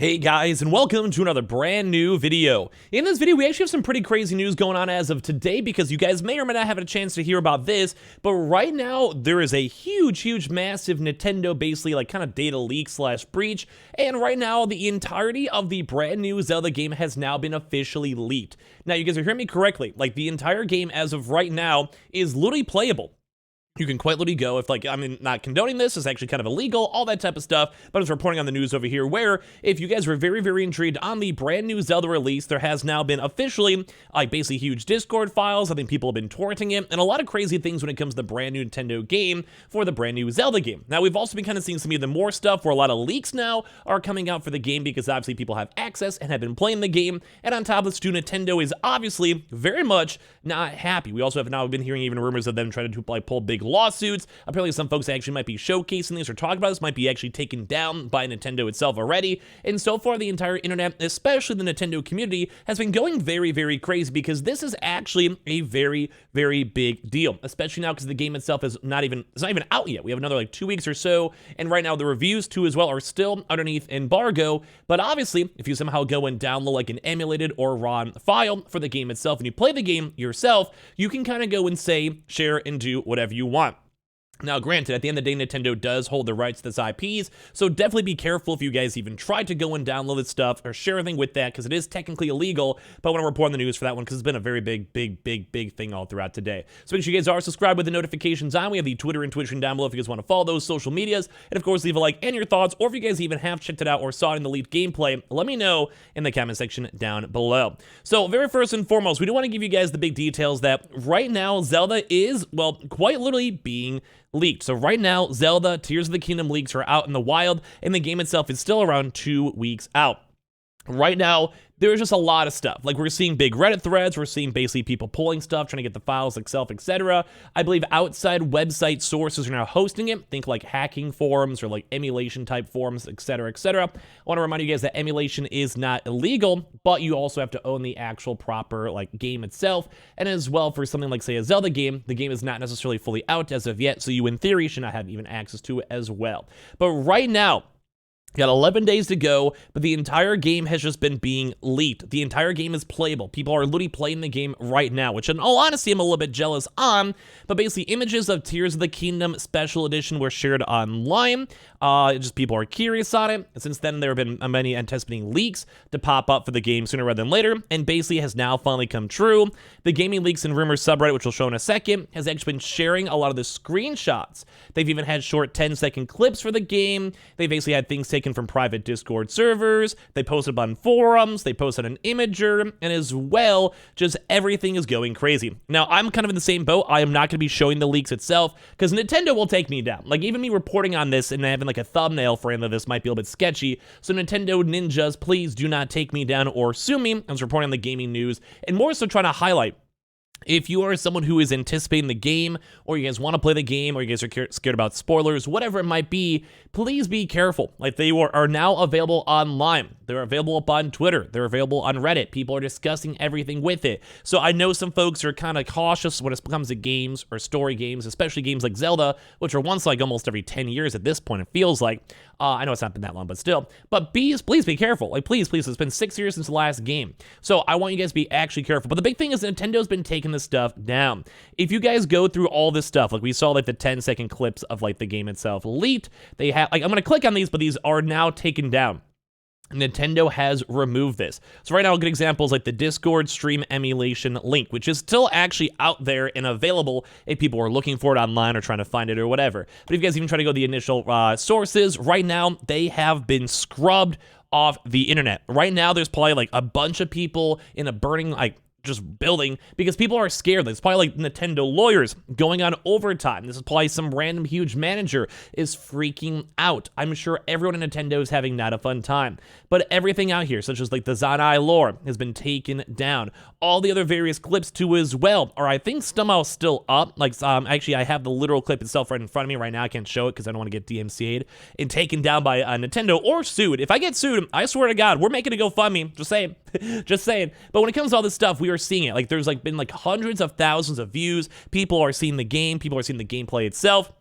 Hey guys, and welcome to another brand new video. In this video, we actually have some pretty crazy news going on as of today because you guys may or may not have a chance to hear about this, but right now there is a huge, massive Nintendo basically like kind of data leak slash breach, and right now the entirety of the brand new Zelda game has now been officially leaked. Now you guys are hearing me correctly, like the entire game as of right now is literally playable. You can quite literally go, if like, I'm not condoning this, it's actually kind of illegal, all that type of stuff, but I'm just reporting on the news over here where if you guys were very intrigued on the brand new Zelda release, there has now been officially like basically huge Discord files. I think people have been torrenting it and a lot of crazy things when it comes to the brand new Nintendo game for the brand new Zelda game. Now we've also been kind of seeing some of the more stuff where a lot of leaks now are coming out for the game because obviously people have access and have been playing the game, and on top of this too, Nintendo is obviously very much not happy. We also have now been hearing even rumors of them trying to like pull big lawsuits. Apparently some folks actually might be showcasing this or talking about this, might be actually taken down by Nintendo itself already, and so far the entire internet, especially the Nintendo community, has been going very crazy because this is actually a very big deal, especially now because the game itself is not even out yet. We have another like 2 weeks or so, and right now the reviews too as well are still underneath embargo, but obviously if you somehow go and download like an emulated or raw file for the game itself and you play the game yourself, you can kind of go and say, share, and do whatever you want. Now, granted, at the end of the day, Nintendo does hold the rights to this IPs, so definitely be careful if you guys even try to go and download this stuff or share anything with that, because it is technically illegal, but I want to report on the news for that one, because it's been a very big thing all throughout today. So make sure you guys are subscribed with the notifications on. We have the Twitter and Twitch down below if you guys want to follow those social medias, and of course, leave a like and your thoughts, or if you guys even have checked it out or saw it in the leaked gameplay, let me know in the comment section down below. So, very first and foremost, we do want to give you guys the big details that right now, Zelda is, well, quite literally being leaked. So right now, Zelda Tears of the Kingdom leaks are out in the wild, and the game itself is still around 2 weeks out. Right now, there's just a lot of stuff. Like, we're seeing big Reddit threads, we're seeing basically people pulling stuff, trying to get the files itself, etc. I believe outside website sources are now hosting it. Think like hacking forums or like emulation type forums, etc. I want to remind you guys that emulation is not illegal, but you also have to own the actual proper like game itself. And as well, for something like say a Zelda game, the game is not necessarily fully out as of yet, so you in theory should not have even access to it as well. But right now, got 11 days to go, but the entire game has just been being leaked. The entire game is playable. People are literally playing the game right now, which in all honesty, I'm a little bit jealous on, but basically images of Tears of the Kingdom Special Edition were shared online. Just people are curious on it. Since then, there have been many anticipating leaks to pop up for the game sooner rather than later, and basically has now finally come true. The Gaming Leaks and Rumors subreddit, which we'll show in a second, has actually been sharing a lot of the screenshots. They've even had short 10-second clips for the game. They basically had things taken from private Discord servers, they posted on forums, they posted on Imager, and as well, just everything is going crazy. Now, I'm kind of in the same boat. I am not going to be showing the leaks itself, because Nintendo will take me down. Like, even me reporting on this and having like a thumbnail frame of this might be a little bit sketchy, so Nintendo ninjas, please do not take me down or sue me. I'm just reporting on the gaming news, and more so trying to highlight, if you are someone who is anticipating the game, or you guys want to play the game, or you guys are scared about spoilers, whatever it might be, please be careful. Like, they are now available online. They're available up on Twitter. They're available on Reddit. People are discussing everything with it. So I know some folks are kind of cautious when it comes to games or story games, especially games like Zelda, which are once like almost every 10 years at this point, it feels like. I know it's not been that long, but still. But please be careful. Like, please, it's been 6 years since the last game. So I want you guys to be actually careful. But the big thing is Nintendo's been taking this stuff down. If you guys go through all this stuff, like we saw like the 10-second clips of like the game itself leaked, they have, like, I'm going to click on these, but these are now taken down. Nintendo has removed this. So right now, a good example is like the Discord stream emulation link, which is still actually out there and available if people are looking for it online or trying to find it or whatever. But if you guys even try to go to the initial sources, right now, they have been scrubbed off the internet. Right now, there's probably like a bunch of people in a burning, like, just building because people are scared. It's probably like Nintendo lawyers going on overtime. This is probably some random huge manager is freaking out. I'm sure everyone in Nintendo is having not a fun time. But everything out here, such as like the Zanai lore, has been taken down. All the other various clips too as well are, I think, somehow still up. Like, actually, I have the literal clip itself right in front of me right now. I can't show it because I don't want to get DMCA'd and taken down by Nintendo or sued. If I get sued, I swear to God, we're making a GoFundMe. Just saying. Just saying. But when it comes to all this stuff, we are seeing it. Like, there's like been like hundreds of thousands of views. People are seeing the game. People are seeing the gameplay itself.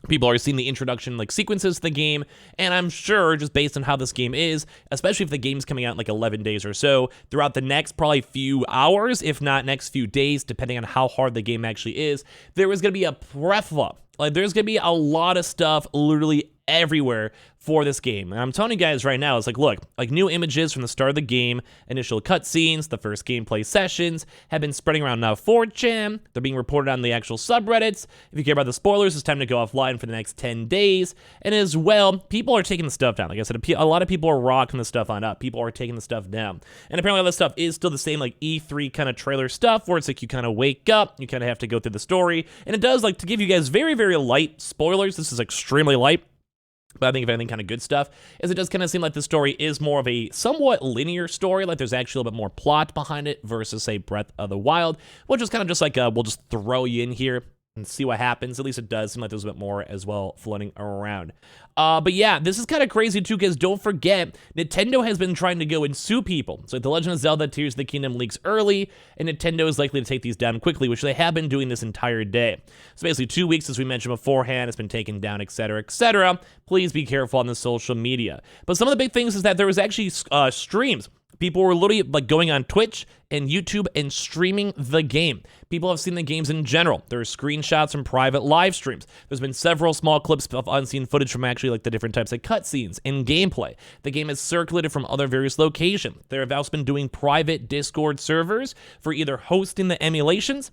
People are seeing the introduction like sequences to the game, and I'm sure just based on how this game is, especially if the game's coming out in like 11 days or so, throughout the next probably few hours, if not next few days, depending on how hard the game actually is, there is going to be a plethora. Like, there's going to be a lot of stuff literally everywhere for this game. And I'm telling you guys right now, it's like, look, like new images from the start of the game, initial cutscenes, the first gameplay sessions have been spreading around now 4chan. They're being reported on the actual subreddits. If you care about the spoilers, it's time to go offline for the next 10 days. And as well, people are taking the stuff down. Like I said, a lot of people are rocking the stuff on up. People are taking the stuff down. And apparently all this stuff is still the same like E3 kind of trailer stuff where it's like you kind of wake up, you kind of have to go through the story. And it does like to give you guys very, very light spoilers. This is extremely light. But I think if anything kind of good stuff is it does kind of seem like the story is more of a somewhat linear story, like there's actually a little bit more plot behind it versus, say, Breath of the Wild, which is kind of just like, we'll just throw you in here and see what happens. At least it does seem like there's a bit more as well floating around. But yeah, this is kind of crazy too, because don't forget, Nintendo has been trying to go and sue people. So The Legend of Zelda Tears of the Kingdom leaks early, and Nintendo is likely to take these down quickly, which they have been doing this entire day. So basically 2 weeks, as we mentioned beforehand, it's been taken down, etc., etc. Please be careful on the social media. But some of the big things is that there was actually streams. People were literally like going on Twitch and YouTube and streaming the game. People have seen the games in general. There are screenshots from private live streams. There's been several small clips of unseen footage from actually like the different types of cutscenes and gameplay. The game is circulated from other various locations. There have also been doing private Discord servers for either hosting the emulations,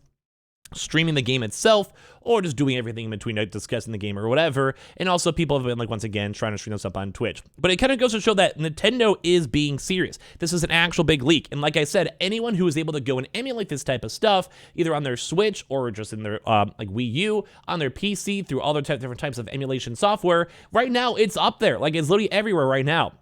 streaming the game itself, or just doing everything in between, like discussing the game or whatever. And also people have been, like, once again, trying to stream this up on Twitch. But it kind of goes to show that Nintendo is being serious. This is an actual big leak. And like I said, anyone who is able to go and emulate this type of stuff, either on their Switch or just in their like Wii U, on their PC, through all their different types of emulation software, right now it's up there. Like, it's literally everywhere right now.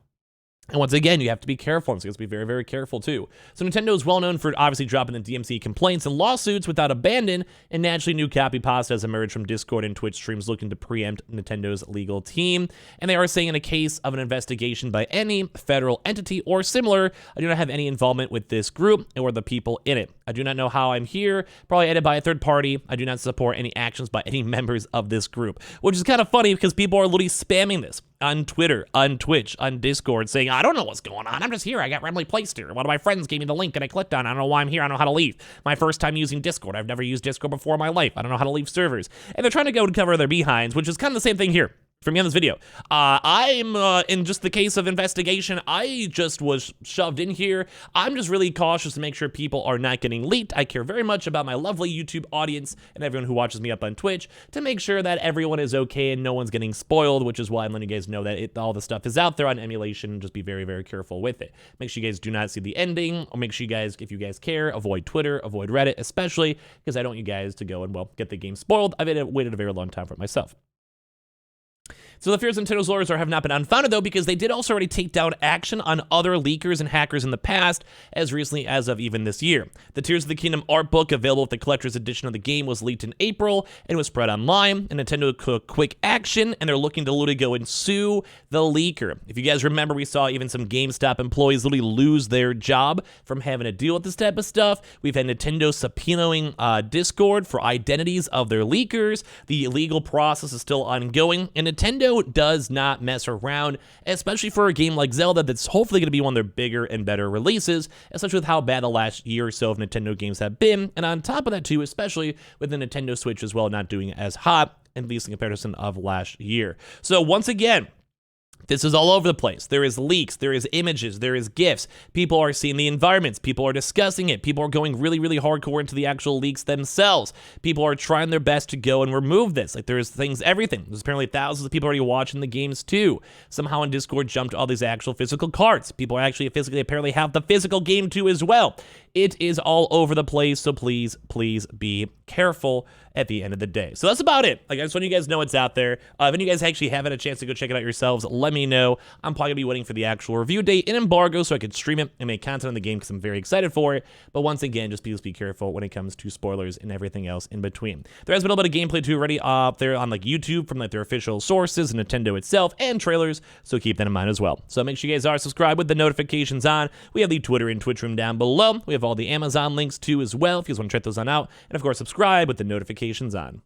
And once again, you have to be careful, and so you have to be very, very careful too. So Nintendo is well known for obviously dropping the DMC complaints and lawsuits without abandon, and naturally new copy pasta has emerged from Discord and Twitch streams looking to preempt Nintendo's legal team. And they are saying in a case of an investigation by any federal entity or similar, I do not have any involvement with this group or the people in it. I do not know how I'm here, probably edited by a third party. I do not support any actions by any members of this group, which is kind of funny because people are literally spamming this on Twitter, on Twitch, on Discord, saying, I don't know what's going on. I'm just here. I got randomly placed here. One of my friends gave me the link and I clicked on it. I don't know why I'm here. I don't know how to leave. My first time using Discord. I've never used Discord before in my life. I don't know how to leave servers. And they're trying to go and cover their behinds, which is kind of the same thing here. For me on this video, I'm in just the case of investigation, I just was shoved in here. I'm just really cautious to make sure people are not getting leaked. I care very much about my lovely YouTube audience and everyone who watches me up on Twitch to make sure that everyone is okay and no one's getting spoiled, which is why I'm letting you guys know that all the stuff is out there on emulation. Just be very, very careful with it. Make sure you guys do not see the ending, or make sure you guys, if you guys care, avoid Twitter, avoid Reddit, especially because I don't want you guys to go and, well, get the game spoiled. I've waited a very long time for it myself. So the fears of Nintendo's lawyers have not been unfounded, though, because they did also already take down action on other leakers and hackers in the past, as recently as of even this year. The Tears of the Kingdom art book, available with the collector's edition of the game, was leaked in April and was spread online, and Nintendo took quick action, and they're looking to literally go and sue the leaker. If you guys remember, we saw even some GameStop employees literally lose their job from having to deal with this type of stuff. We've had Nintendo subpoenaing Discord for identities of their leakers. The legal process is still ongoing, and Nintendo does not mess around, especially for a game like Zelda that's hopefully going to be one of their bigger and better releases, especially with how bad the last year or so of Nintendo games have been, and on top of that too, especially with the Nintendo Switch as well not doing as hot, at least in comparison of last year. So once again, this is all over the place. There is leaks, there is images, there is GIFs. People are seeing the environments. People are discussing it. People are going really, really hardcore into the actual leaks themselves. People are trying their best to go and remove this. Like, there's things, everything. There's apparently thousands of people already watching the games too. Somehow in Discord jumped all these actual physical cards. People actually physically apparently have the physical game too as well. It is all over the place, so please, please be careful at the end of the day. So that's about it. Like, I just want you guys to know it's out there. If any of you guys actually haven't had a chance to go check it out yourselves, let me know. I'm probably gonna be waiting for the actual review date and embargo so I can stream it and make content on the game because I'm very excited for it. But once again, just please be careful when it comes to spoilers and everything else in between. There has been a little bit of gameplay too already up there on like YouTube from like their official sources, Nintendo itself, and trailers, so keep that in mind as well. So make sure you guys are subscribed with the notifications on. We have the Twitter and Twitch room down below. We have all the Amazon links too as well if you guys want to check those on out. And of course, subscribe with the notifications on.